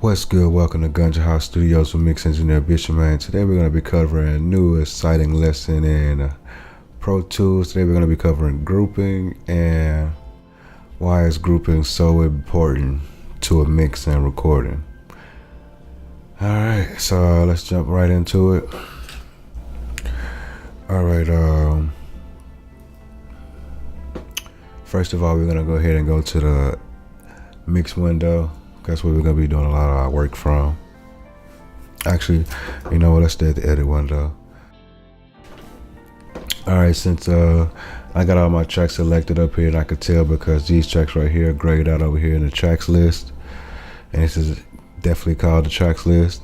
What's good? Welcome to Ganja House Studios with Mix Engineer Bishop, man. Today we're going to be covering a new exciting lesson in Pro Tools. Today we're going to be covering grouping and why is grouping so important to a mix and recording. Alright, so let's jump right into it. Alright, first of all, we're going to go ahead and go to the mix window. That's where we're going to be doing a lot of our work from. Actually, you know what, let's stay at the edit window. Alright, since I got all my tracks selected up here, and I could tell because these tracks right here are grayed out over here in the tracks list. And this is definitely called the tracks list.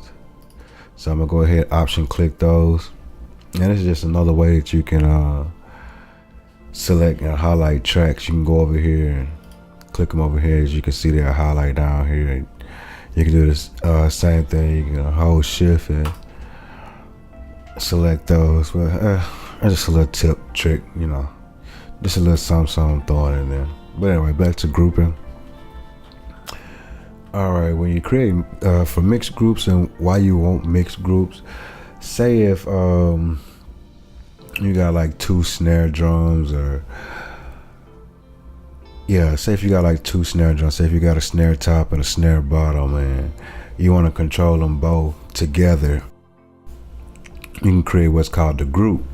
So I'm going to go ahead and option click those. And this is just another way that you can select and highlight tracks. You can go over here and click them over here. As you can see, they're highlight down here. You can do this same thing. You can hold shift and select those. Well, just a little tip trick, you know, just a little something throwing in there. But anyway, back to grouping. All right, when you create for mixed groups and why you want mixed groups, say if you got like two snare drums, or say if you got like two snare drums, say if you got a snare top and a snare bottom, and you want to control them both together, you can create what's called the group.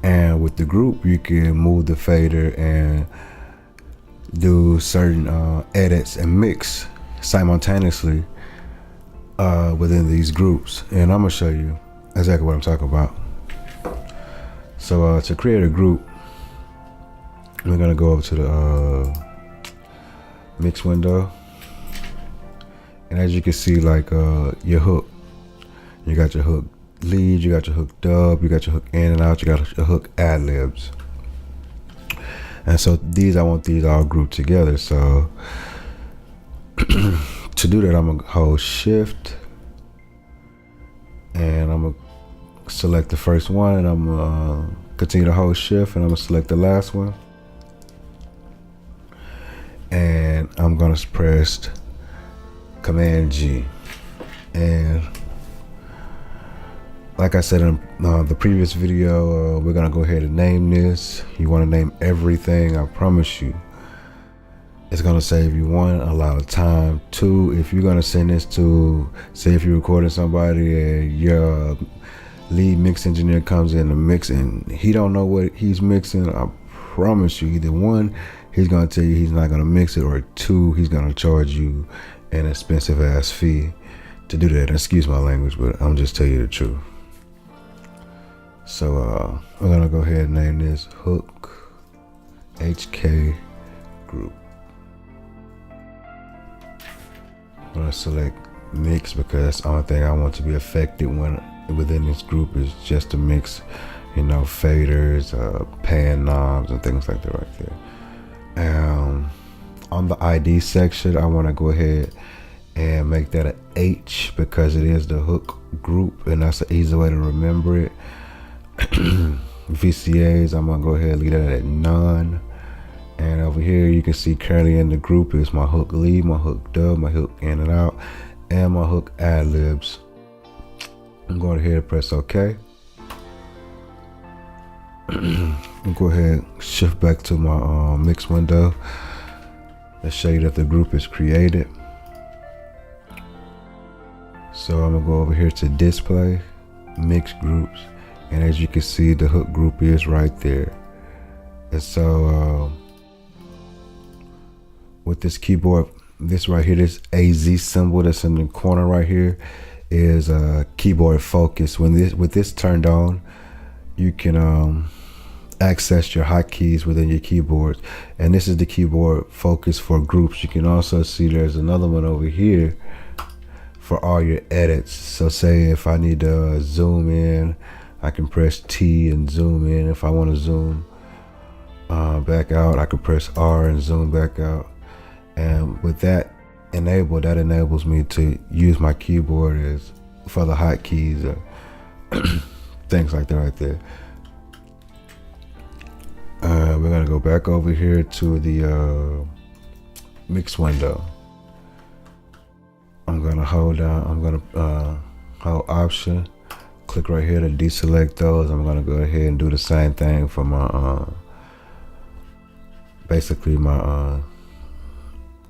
And with the group, you can move the fader and do certain edits and mix simultaneously within these groups. And I'm gonna show you exactly what I'm talking about. So to create a group, we're gonna go over to the mix window, and as you can see, like your hook, you got your hook lead, you got your hook dub, you got your hook in and out, you got your hook ad libs. And so I want these all grouped together. So to do that, I'm gonna hold shift and I'm gonna select the first one, and I'm gonna continue to hold shift, and I'm gonna select the last one, and I'm gonna press Command G. And like I said in the previous video, we're gonna go ahead and name this. You want to name everything. I promise you, it's gonna save you one, a lot of time. Two, if you're gonna send this to, say if you're recording somebody and your lead mix engineer comes in to mix and he don't know what he's mixing, I promise you, either one, he's gonna tell you he's not gonna mix it, or two, he's gonna charge you an expensive ass fee to do that. Excuse my language, but I'm just telling you the truth. So we're gonna go ahead and name this Hook HK Group. I'm gonna select mix because that's the only thing I want to be affected when within this group is just to mix, you know, faders, pan knobs, and things like that right there. On the ID section, I want to go ahead and make that an H because it is the hook group, and that's an easy way to remember it. VCAs, I'm gonna go ahead and leave that at none. And over here, you can see currently in the group is my hook lead, my hook dub, my hook in and out, and my hook ad libs. I'm going ahead and press OK. I'll go ahead and shift back to my mix window. Let's show you that the group is created. So I'm gonna go over here to display, mix groups, and as you can see, the hook group is right there. And so with this keyboard, this right here, this AZ symbol that's in the corner right here is keyboard focus. With this turned on, you can access your hotkeys within your keyboards, and this is the keyboard focus for groups. You can also see there's another one over here for all your edits. So say if I need to zoom in, I can press T and zoom in. If I want to zoom back out, I can press R and zoom back out. And with that enabled, that enables me to use my keyboard as for the hotkeys or things like that right there. We're gonna go back over here to the mix window. I'm gonna hold down, I'm gonna hold option, click right here to deselect those. I'm gonna go ahead and do the same thing for my basically my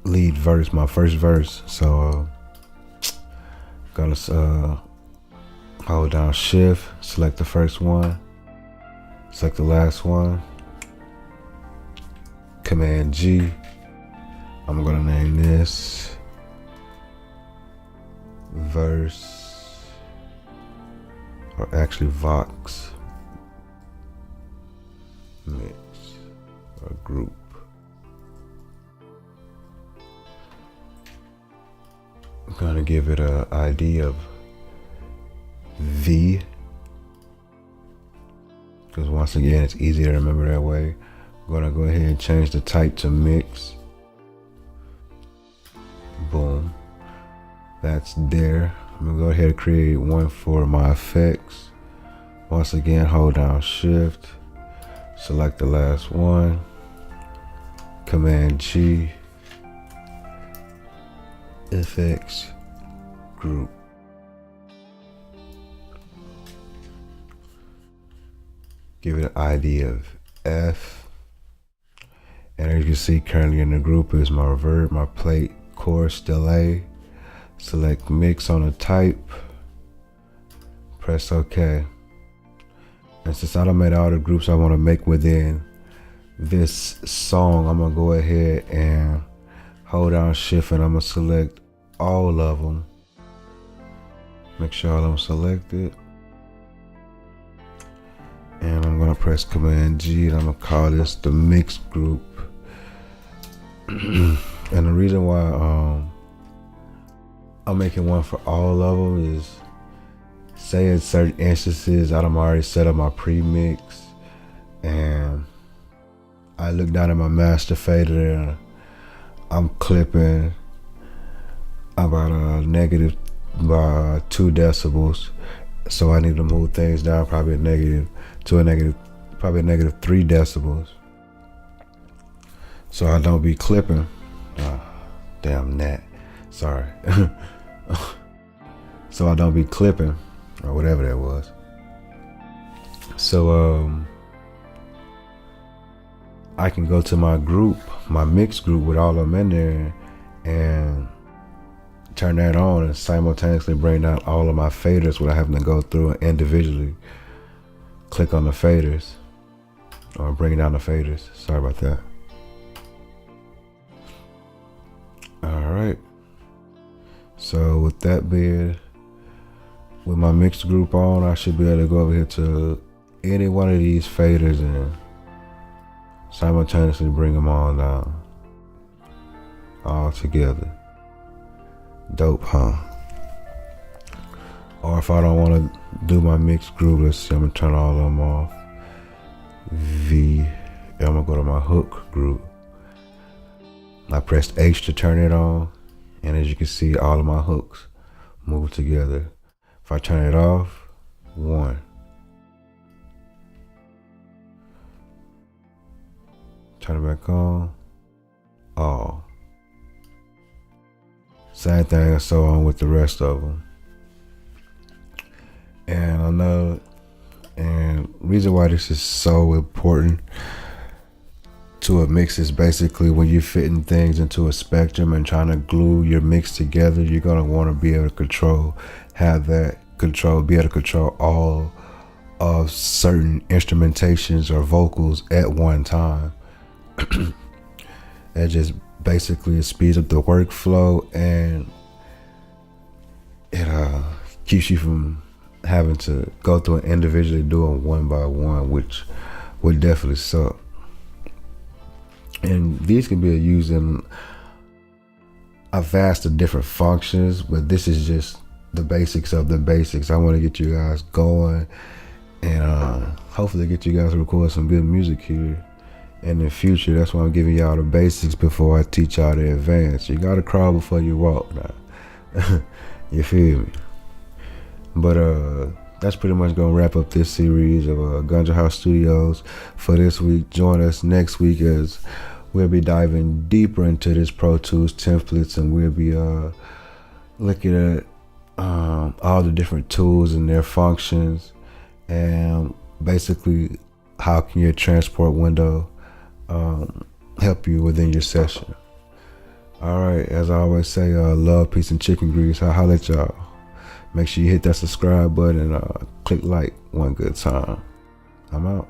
lead verse, my first verse. So gonna hold down shift, select the first one, select the last one, Command G. I'm gonna name this verse, or actually Vox mix or group. I'm gonna give it a ID of V, because once again it's easier to remember that way. I'm gonna go ahead and change the type to mix. Boom, that's there. I'm gonna go ahead and create one for my effects. Once again, hold down shift, select the last one, Command G, effects group. Give it an ID of F. And as you can see, currently in the group is my reverb, my plate, chorus, delay. Select mix on the type. Press OK. And since I done made all the groups I want to make within this song, I'm going to go ahead and hold down shift and I'm going to select all of them. Make sure all of them selected. And I'm gonna press Command G and I'm gonna call this the mix group. And the reason why I'm making one for all of them is, say in certain instances I've already set up my pre-mix and I look down at my master fader and I'm clipping about a negative by 2 decibels. So I need to move things down probably a negative 3 decibels. So I don't be clipping. Damn gnat. Sorry. So I don't be clipping or whatever that was. So I can go to my group, my mix group with all of them in there and turn that on and simultaneously bring down all of my faders without having to go through and individually click on the faders or bring down the faders. Sorry about that. All right. So with that being, with my mixed group on, I should be able to go over here to any one of these faders and simultaneously bring them all down, all together. Dope, huh? Or if I don't want to do my mixed group, let's see, I'm gonna turn all of them off. V, and I'm gonna go to my hook group. I pressed H to turn it on, and as you can see, all of my hooks move together. If I turn it off, 1. Turn it back on, all. Same thing and so on with the rest of them. And I know, and reason why this is so important to a mix is basically when you're fitting things into a spectrum and trying to glue your mix together, you're gonna want to be able to be able to control all of certain instrumentations or vocals at one time. That just basically speeds up the workflow and it keeps you from having to go through and individually doing one by one, which would definitely suck. And these can be used in a vast of different functions, but this is just the basics of the basics. I want to get you guys going and hopefully get you guys to record some good music here in the future. That's why I'm giving y'all the basics before I teach y'all the advanced. You gotta crawl before you walk now. You feel me? But that's pretty much gonna wrap up this series of Ganja House Studios for this week. Join us next week as we'll be diving deeper into this Pro Tools templates, and we'll be looking at all the different tools and their functions, and basically how can your transport window help you within your session. All right, as I always say, love, peace, and chicken grease. Holla at y'all. Make sure you hit that subscribe button and click like one good time. I'm out.